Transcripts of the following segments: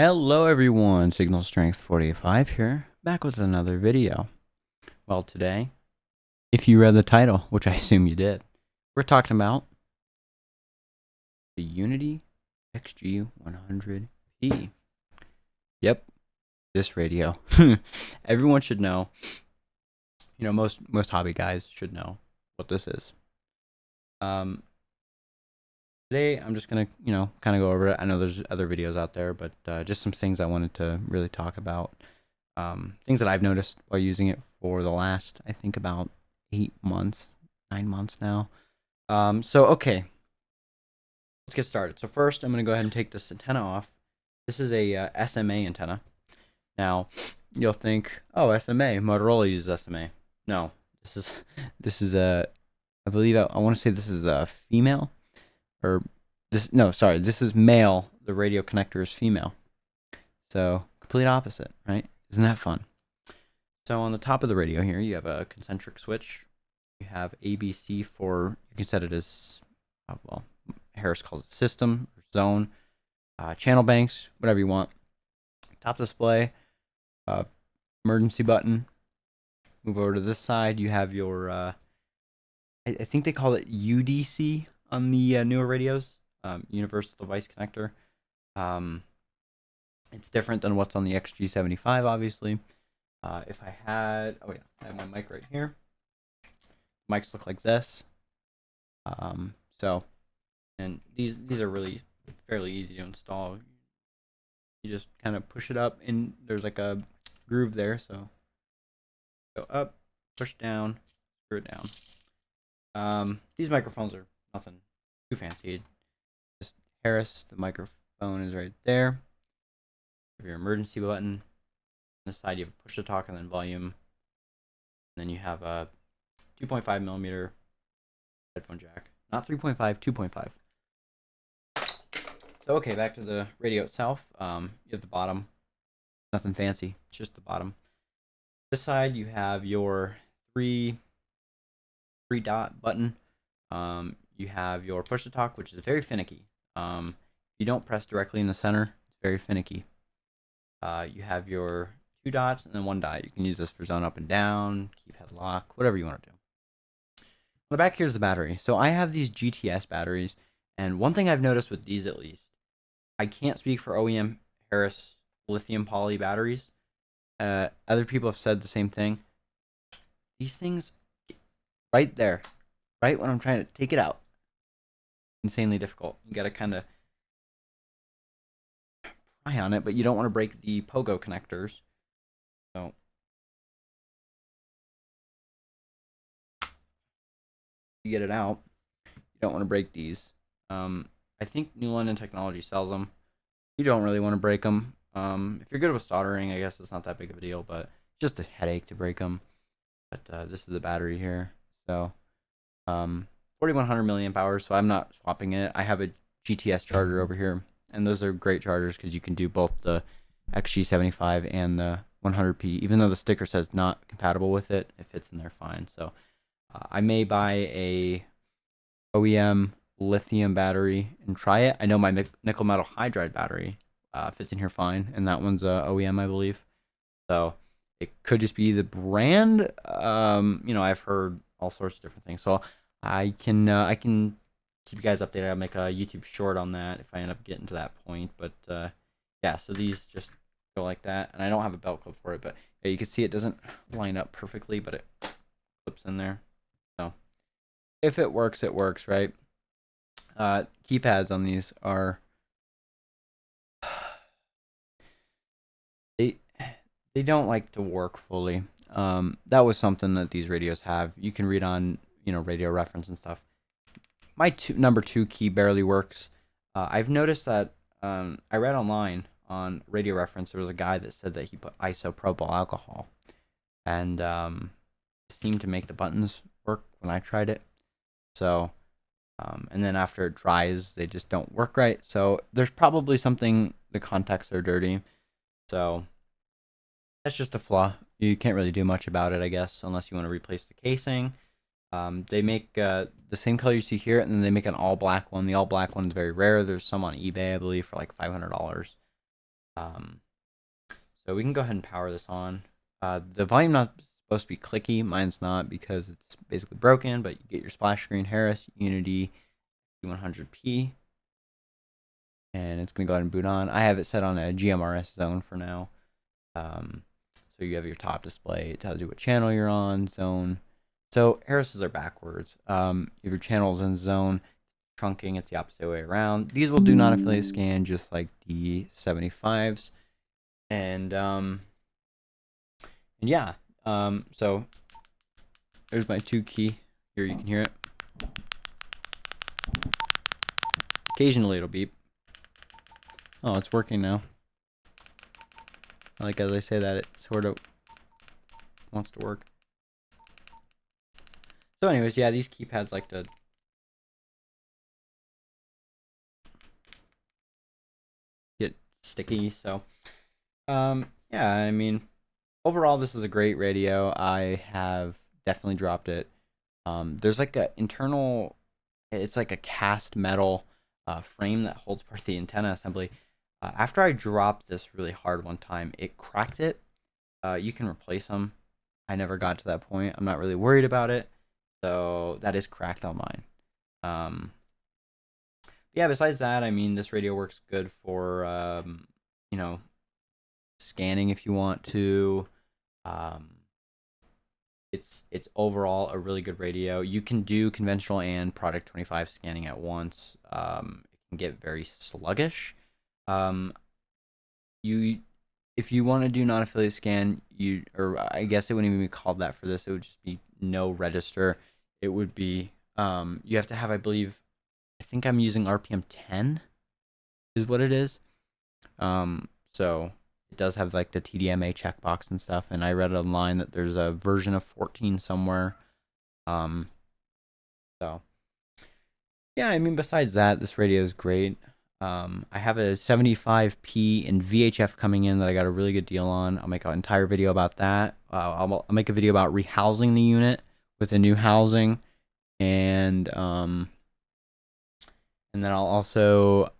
Hello everyone, Signal Strength 45 here, back with another video. Well, today, if you read the title, which I assume you did, we're talking about the Unity XG-100P. Yep, this radio. Everyone should know, most hobby guys should know what this is. Today, I'm just going to, kind of go over it. I know there's other videos out there, but just some things I wanted to really talk about. Things that I've noticed while using it for the last, I think, about 9 months now. Okay, let's get started. So first, I'm going to go ahead and take this antenna off. This is a SMA antenna. Now, you'll think, oh, SMA, Motorola uses SMA. No, this is a, I believe, I want to say this is a female. This is male. The radio connector is female. So complete opposite, right? Isn't that fun? So on the top of the radio here, you have a concentric switch. You have ABC for, you can set it as, Harris calls it system, or zone, channel banks, whatever you want. Top display, emergency button. Move over to this side. You have your, I think they call it UDC on the newer radios, Universal Device Connector. It's different than what's on the XG-75, obviously. If I had, I have my mic right here. Mics look like this. And these are really fairly easy to install. You just kind of push it up, and there's like a groove there. So go up, push down, screw it down. These microphones are nothing too fancy. Just Harris, the microphone is right there. You have your emergency button. On the side you have push to talk and then volume. And then you have a 2.5 millimeter headphone jack. Not 3.5, 2.5. So okay, back to the radio itself. You have the bottom. Nothing fancy, it's just the bottom. This side you have your three dot button. You have your push to talk, which is very finicky. If you don't press directly in the center, it's very finicky. You have your 2 dots and then 1 dot. You can use this for zone up and down, keypad lock, whatever you want to do. On the back here's the battery. So I have these GTS batteries, and one thing I've noticed with these, at least, I can't speak for OEM Harris lithium poly batteries. Other people have said the same thing. These things, right there, right when I'm trying to take it out, insanely difficult. You gotta kind of pry on it, but you don't want to break the pogo connectors. So you get it out, you don't want to break these. I think New London Technology sells them. You don't really want to break them. If you're good with soldering, I guess it's not that big of a deal, but just a headache to break them. But this is the battery here. So 4100 milliamp hours, so I'm not swapping it. I have a GTS charger over here, and those are great chargers because you can do both the XG75 and the 100P. Even though the sticker says not compatible with it, it fits in there fine. So I may buy a OEM lithium battery and try it. I know my nickel metal hydride battery fits in here fine, and that one's OEM, I believe. So it could just be the brand. I've heard all sorts of different things. So I can keep you guys updated. I'll make a YouTube short on that if I end up getting to that point. But yeah, so these just go like that, and I don't have a belt clip for it, but yeah, you can see it doesn't line up perfectly, but it clips in there. So if it works, it works, right? Keypads on these are they don't like to work fully. That was something that these radios have. You can read on radio reference and stuff. My number 2 key barely works. I've noticed that I read online on radio reference there was a guy that said that he put isopropyl alcohol, and it seemed to make the buttons work when I tried it. So and then after it dries, they just don't work right. So there's probably something, the contacts are dirty. So that's just a flaw. You can't really do much about it, I guess, unless you want to replace the casing. They make the same color you see here, and then they make an all black one. The all black one is very rare. There's some on eBay, I believe, for like $500. Um, so we can go ahead and power this on. The volume not supposed to be clicky. Mine's not because it's basically broken, but you get your splash screen Harris Unity XG-100P. And it's going to go ahead and boot on. I have it set on a GMRS zone for now. So you have your top display. It tells you what channel you're on, zone. So Harris's are backwards. You have your channels in zone. Trunking, it's the opposite way around. These will do non-affiliate scan just like the 75s. And yeah. So there's my 2 key. Here you can hear it. Occasionally it'll beep. Oh, it's working now. Like as I say that, it sort of wants to work. So anyways, yeah, these keypads like to get sticky. So yeah, I mean, overall this is a great radio. I have definitely dropped it. There's like a internal, it's like a cast metal frame that holds part of the antenna assembly. After I dropped this really hard one time, it cracked it. You can replace them. I never got to that point. I'm not really worried about it. So that is cracked on mine. Yeah, besides that, I mean, this radio works good for, you know, scanning if you want to. It's overall a really good radio. You can do conventional and Product 25 scanning at once. It can get very sluggish. You if you want to do non-affiliate scan, or I guess it wouldn't even be called that for this. It would just be no register. It would be you have to have, I believe, I think I'm using RPM 10 is what it is. So it does have like the TDMA checkbox and stuff, and I read online that there's a version of 14 somewhere. So yeah, I mean, besides that, this radio is great. I have a 75p in VHF coming in that I got a really good deal on. I'll make an entire video about that. I'll make a video about rehousing the unit with a new housing, and then I'll also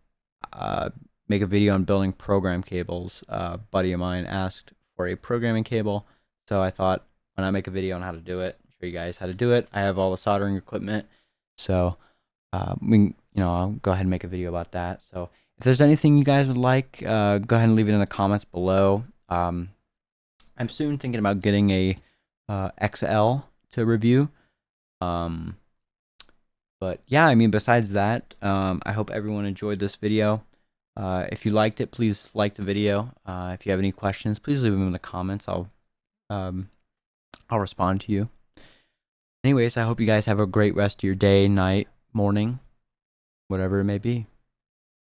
make a video on building program cables. A buddy of mine asked for a programming cable, so I thought, why not make a video on how to do it, show you guys how to do it. I have all the soldering equipment, so I'll go ahead and make a video about that. So if there's anything you guys would like, go ahead and leave it in the comments below. I'm soon thinking about getting a XL to review. But yeah, I mean, besides that, I hope everyone enjoyed this video. If you liked it, please like the video. If you have any questions, please leave them in the comments. I'll respond to you. Anyways, I hope you guys have a great rest of your day, night, morning, whatever it may be.